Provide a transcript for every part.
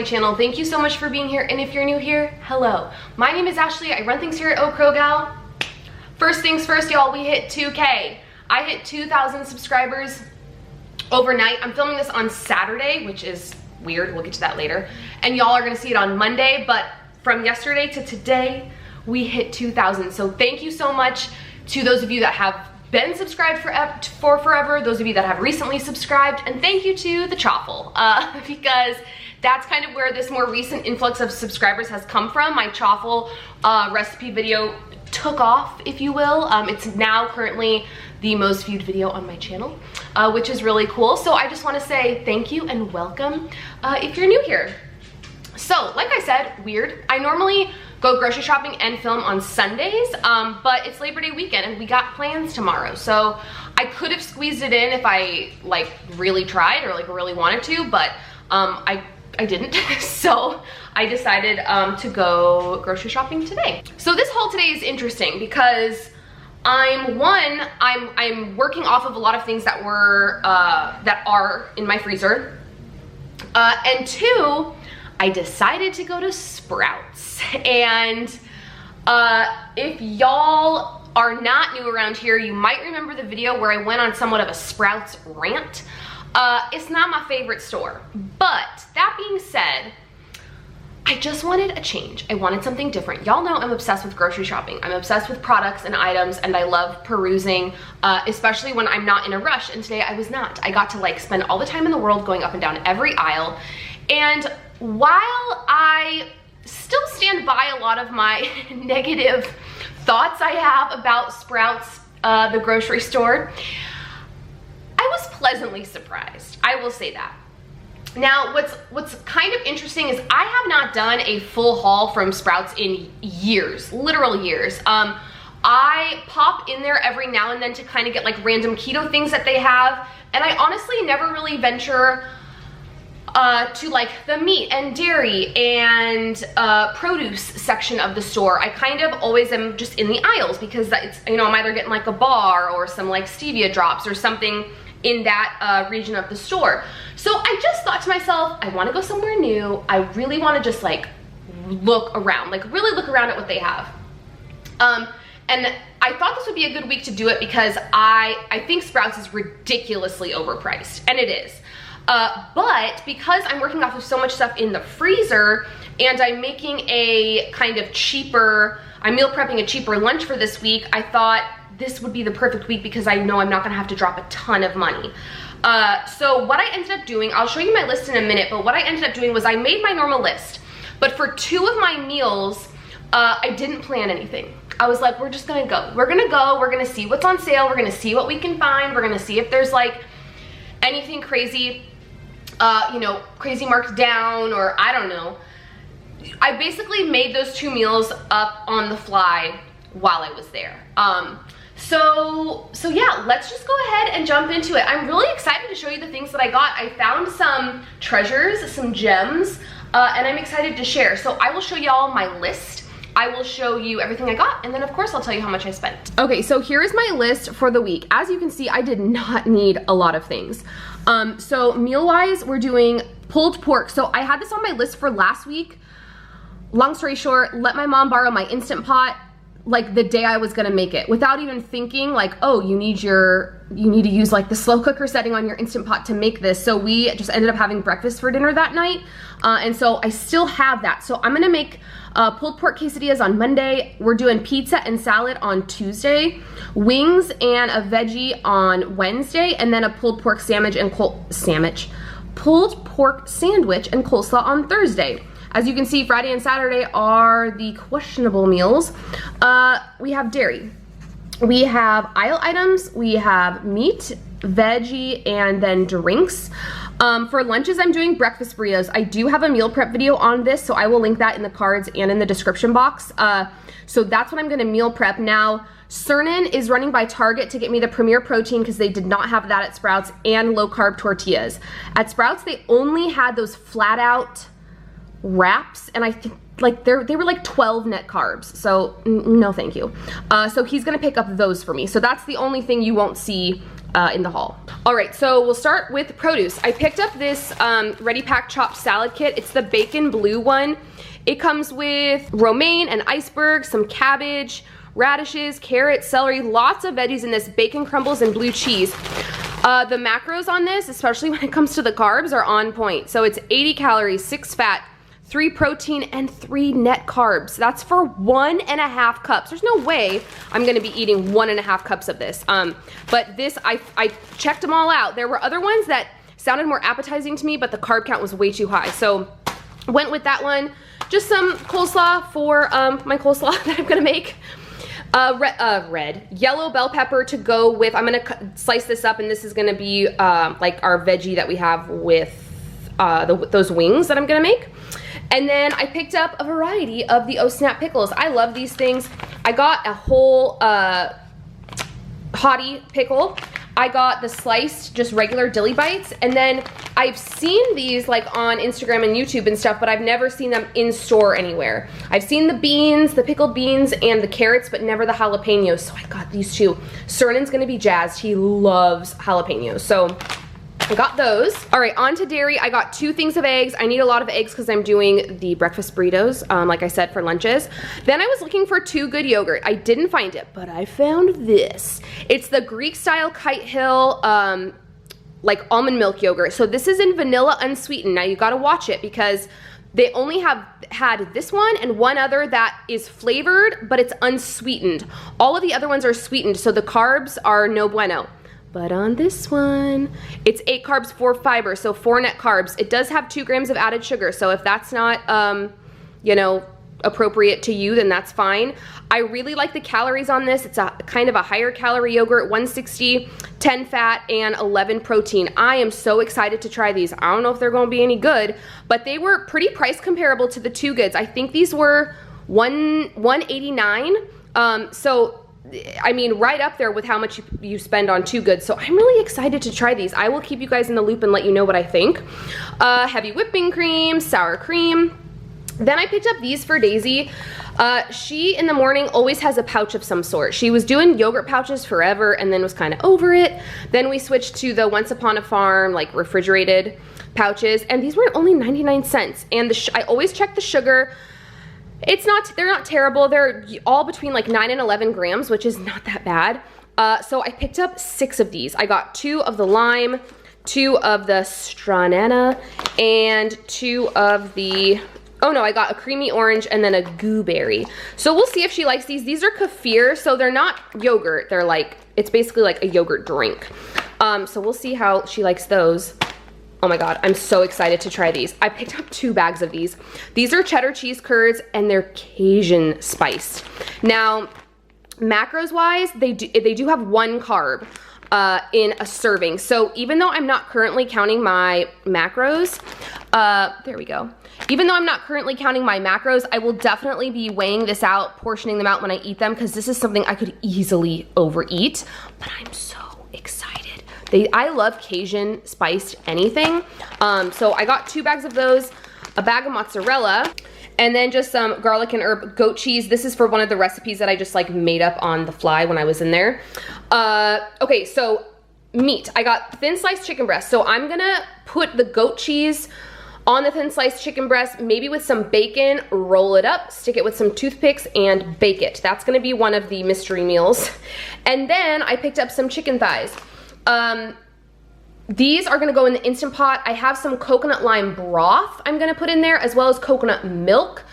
my channel. Thank you so much for being here, and if you're new here, hello. My name is Ashley. I run things here at Oh Pro Gal. First things first, y'all, we hit 2K. I hit 2,000 subscribers overnight. I'm filming this on Saturday, which is weird. We'll get to that later. And y'all are gonna see it on Monday, but from yesterday to today, we hit 2,000. So thank you so much to those of you that have been subscribed for forever, those of you that have recently subscribed, and thank you to the Chaffle, because that's kind of where this more recent influx of subscribers has come from. My Chaffle recipe video took off, if you will. It's now currently the most viewed video on my channel, which is really cool. So I just want to say thank you and welcome if you're new here. So like I said, weird. I normally go grocery shopping and film on Sundays, but it's Labor Day weekend and we got plans tomorrow. So I could have squeezed it in if I like really tried or like really wanted to, but I didn't. So I decided to go grocery shopping today. So this haul today is interesting because I'm working off of a lot of things that are in my freezer, and two, I decided to go to Sprouts. And if y'all are not new around here, you might remember the video where I went on somewhat of a Sprouts rant. It's not my favorite store, but that being said, I just wanted a change. I wanted something different. Y'all know I'm obsessed with grocery shopping. I'm obsessed with products and items, and I love perusing, especially when I'm not in a rush. And today I was not. I got to like spend all the time in the world going up and down every aisle. And while I still stand by a lot of my negative thoughts I have about Sprouts, the grocery store, I was pleasantly surprised. I will say that. Now, what's kind of interesting is I have not done a full haul from Sprouts in years, literal years. I pop in there every now and then to kind of get like random keto things that they have, and I honestly never really venture to like the meat and dairy and produce section of the store. I kind of always am just in the aisles because it's, you know, I'm either getting like a bar or some like stevia drops or something in that region of the store. So I just thought to myself, I want to go somewhere new. I really want to just like look around, like really look around at what they have. And I thought this would be a good week to do it because I think Sprouts is ridiculously overpriced, and it is. But because I'm working off of so much stuff in the freezer and I'm making a kind of cheaper, I'm meal prepping a cheaper lunch for this week, I thought this would be the perfect week because I know I'm not gonna have to drop a ton of money. So what I ended up doing, I'll show you my list in a minute, but what I ended up doing was I made my normal list. But for two of my meals, I didn't plan anything. I was like, we're just gonna go. We're gonna go, we're gonna see what's on sale, we're gonna see what we can find, we're gonna see if there's like anything crazy, you know, crazy marked down, or I don't know. I basically made those two meals up on the fly while I was there. So yeah, let's just go ahead and jump into it. I'm really excited to show you the things that I got. I found some treasures, some gems, and I'm excited to share. So I will show y'all my list. I will show you everything I got, and then of course I'll tell you how much I spent. Okay, so here is my list for the week. As you can see, I did not need a lot of things. So meal-wise, we're doing pulled pork. So I had this on my list for last week. Long story short, let my mom borrow my Instant Pot like the day I was gonna make it, without even thinking like, oh, you need to use like the slow cooker setting on your Instant Pot to make this. So we just ended up having breakfast for dinner that night, and so I still have that. So I'm gonna make pulled pork quesadillas on Monday. We're doing pizza and salad on Tuesday, wings and a veggie on Wednesday, and then a pulled pork sandwich and pulled pork sandwich and coleslaw on Thursday. As you can see, Friday and Saturday are the questionable meals. We have dairy. We have aisle items. We have meat, veggie, and then drinks. For lunches, I'm doing breakfast burritos. I do have a meal prep video on this, so I will link that in the cards and in the description box. So that's what I'm gonna meal prep. Now, Cernan is running by Target to get me the Premier Protein because they did not have that at Sprouts, and low carb tortillas. At Sprouts, they only had those flat out wraps, and I think like they were like 12 net carbs, so no thank you. So he's gonna pick up those for me. So that's the only thing you won't see in the haul. All right, so we'll start with produce. I picked up this Ready Pack Chopped salad kit. It's the bacon blue one. It comes with romaine and iceberg, some cabbage, radishes, carrots, celery, lots of veggies in this, bacon crumbles and blue cheese. The macros on this, especially when it comes to the carbs, are on point. So it's 80 calories, 6 fat, 3 protein, and 3 net carbs. That's for 1.5 cups. There's no way I'm gonna be eating 1.5 cups of this. But this, I checked them all out. There were other ones that sounded more appetizing to me, but the carb count was way too high. So went with that one. Just some coleslaw for my coleslaw that I'm gonna make. Yellow bell pepper to go with. I'm gonna slice this up, and this is gonna be like our veggie that we have with those wings that I'm gonna make. And then I picked up a variety of the Oh Snap pickles. I love these things. I got a whole hottie pickle. I got the sliced, just regular dilly bites. And then I've seen these like on Instagram and YouTube and stuff, but I've never seen them in store anywhere. I've seen the beans, the pickled beans, and the carrots, but never the jalapenos. So I got these two. Cernan's gonna be jazzed. He loves jalapenos. So I got those. All right, on to dairy. I got 2 things of eggs. I need a lot of eggs because I'm doing the breakfast burritos, like I said, for lunches. Then I was looking for 2 good yogurt. I didn't find it, but I found this. It's the Greek style Kite Hill, like almond milk yogurt. So this is in vanilla unsweetened. Now you gotta watch it because they only have had this one and one other that is flavored, but it's unsweetened. All of the other ones are sweetened, so the carbs are no bueno. But on this one, it's 8 carbs, 4 fiber, so 4 net carbs. It does have 2 grams of added sugar, so if that's not, you know, appropriate to you, then that's fine. I really like the calories on this. It's a kind of a higher calorie yogurt, 160, 10 fat, and 11 protein. I am so excited to try these. I don't know if they're gonna be any good, but they were pretty price comparable to the Two Goods. I think these were $189. So I mean, right up there with how much you spend on Two Goods. So I'm really excited to try these. I will keep you guys in the loop and let you know what I think. Heavy whipping cream, sour cream. Then I picked up these for Daisy. She, in the morning, always has a pouch of some sort. She was doing yogurt pouches forever and then was kind of over it. Then we switched to the Once Upon a Farm, like refrigerated pouches. And these were only 99 cents. And I always check the sugar. They're not terrible. They're all between like 9 and 11 grams, which is not that bad. So I picked up 6 of these. I got 2 of the lime, 2 of the Stranana, and 2 of the, oh no, I got a creamy orange and then a gooberry. So we'll see if she likes these. These are kefir, so they're not yogurt. They're like, it's basically like a yogurt drink. So we'll see how she likes those. Oh my God, I'm so excited to try these. I picked up 2 bags of these. These are cheddar cheese curds and they're Cajun spiced. Now, macros wise, they do have 1 carb in a serving. So even though I'm not currently counting my macros, there we go. Even though I'm not currently counting my macros, I will definitely be weighing this out, portioning them out when I eat them, because this is something I could easily overeat, but I'm so excited. I love Cajun spiced anything. So I got 2 bags of those, a bag of mozzarella, and then just some garlic and herb goat cheese. This is for one of the recipes that I just like made up on the fly when I was in there. Okay, so meat. I got thin sliced chicken breast. So I'm gonna put the goat cheese on the thin sliced chicken breast, maybe with some bacon, roll it up, stick it with some toothpicks, and bake it. That's gonna be one of the mystery meals. And then I picked up some chicken thighs. These are gonna go in the Instant Pot. I have some coconut lime broth I'm gonna put in there, as well as coconut milk.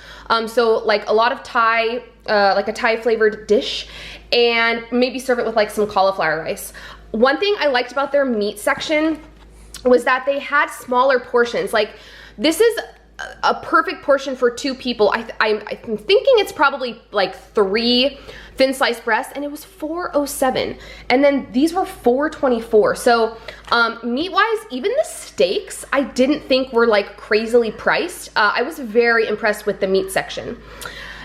So like a lot of Thai, like a Thai flavored dish, and maybe serve it with like some cauliflower rice. One thing I liked about their meat section was that they had smaller portions. Like, this is a perfect portion for 2 people. I'm thinking it's probably like 3 thin sliced breasts, and it was $4.07. And then these were $4.24. So meat wise, even the steaks I didn't think were like crazily priced. I was very impressed with the meat section.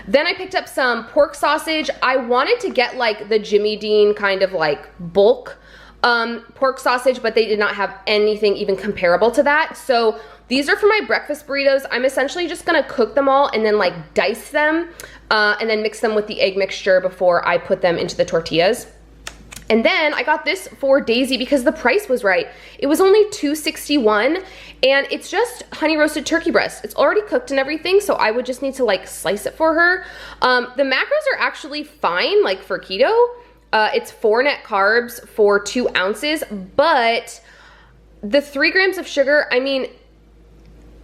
Then I picked up some pork sausage. I wanted to get like the Jimmy Dean kind of like bulk pork sausage, but they did not have anything even comparable to that. So these are for my breakfast burritos. I'm essentially just gonna cook them all and then like dice them and then mix them with the egg mixture before I put them into the tortillas. And then I got this for Daisy because the price was right. It was only $2.61, and it's just honey roasted turkey breast. It's already cooked and everything, so I would just need to like slice it for her. The macros are actually fine, like for keto. It's 4 net carbs for 2 ounces, but the 3 grams of sugar, I mean,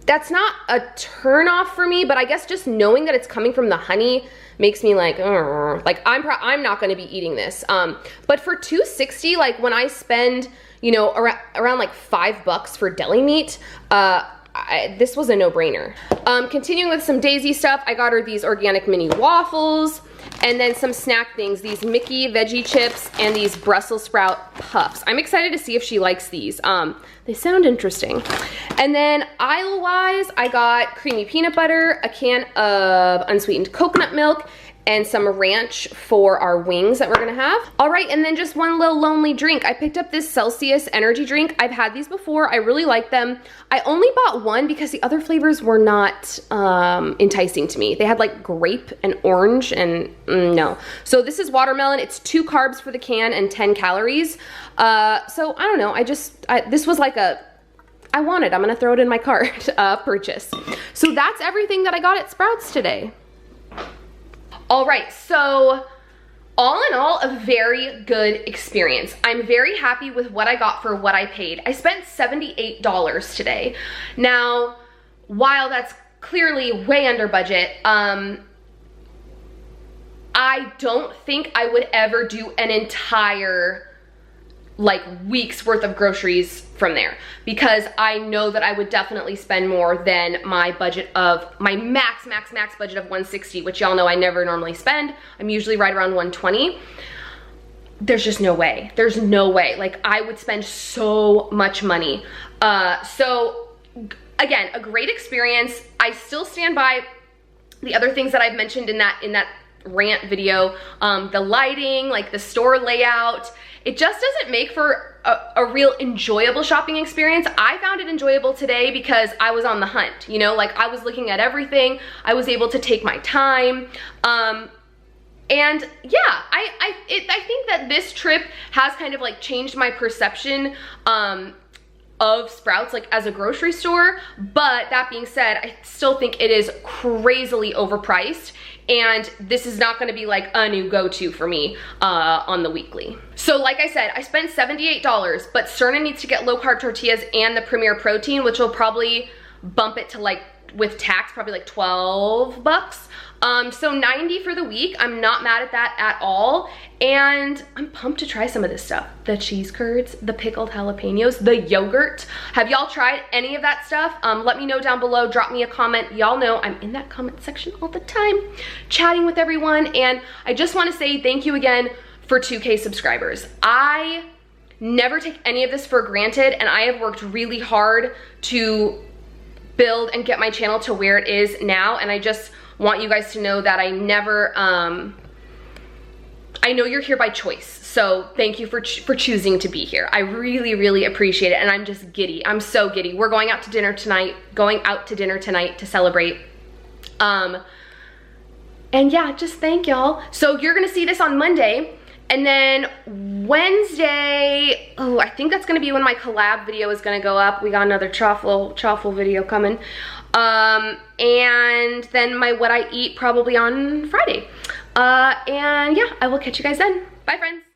that's not a turn off for me, but I guess just knowing that it's coming from the honey makes me like I'm not gonna be eating this. But for $2.60, like when I spend, you know, around like $5 for deli meat, this was a no-brainer. Continuing with some Daisy stuff, I got her these organic mini waffles, and then some snack things, these Mickey veggie chips and these Brussels sprout puffs. I'm excited to see if she likes these. They sound interesting. And then aisle-wise, I got creamy peanut butter, a can of unsweetened coconut milk, and some ranch for our wings that we're gonna have. All right, and then just one little lonely drink. I picked up this Celsius energy drink. I've had these before, I really like them. I only bought one because the other flavors were not enticing to me. They had like grape and orange and no. So this is watermelon, it's 2 carbs for the can and 10 calories. So I don't know, this was like I want it, I'm gonna throw it in my cart purchase. So that's everything that I got at Sprouts today. All right, so all in all, a very good experience. I'm very happy with what I got for what I paid. I spent $78 today. Now, while that's clearly way under budget, I don't think I would ever do an entire like week's worth of groceries from there, because I know that I would definitely spend more than my budget of my max budget of $160, which y'all know I never normally spend. I'm usually right around $120. There's just no way. There's no way. Like I would spend so much money. So again, a great experience. I still stand by the other things that I've mentioned in that rant video. The lighting, like the store layout, it just doesn't make for a real enjoyable shopping experience. I found it enjoyable today because I was on the hunt, you know, like I was looking at everything. I was able to take my time. And yeah, I think that this trip has kind of like changed my perception of Sprouts like as a grocery store. But that being said, I still think it is crazily overpriced, and this is not gonna be like a new go-to for me on the weekly. So like I said, I spent $78, but Cerna needs to get low-carb tortillas and the Premier Protein, which will probably bump it to like, with tax, probably like $12. So $90 for the week. I'm not mad at that at all. And I'm pumped to try some of this stuff. The cheese curds, the pickled jalapenos, the yogurt. Have y'all tried any of that stuff? Let me know down below, drop me a comment. Y'all know I'm in that comment section all the time, chatting with everyone. And I just wanna say thank you again for 2K subscribers. I never take any of this for granted, and I have worked really hard to build and get my channel to where it is now. And I just want you guys to know that I never, I know you're here by choice. So thank you for choosing to be here. I really, really appreciate it. And I'm just giddy. I'm so giddy. We're going out to dinner tonight, to celebrate. And yeah, just thank y'all. So you're gonna see this on Monday. And then Wednesday, oh, I think that's gonna be when my collab video is gonna go up. We got another chaffle video coming. And then my what I eat probably on Friday. And yeah, I will catch you guys then. Bye, friends.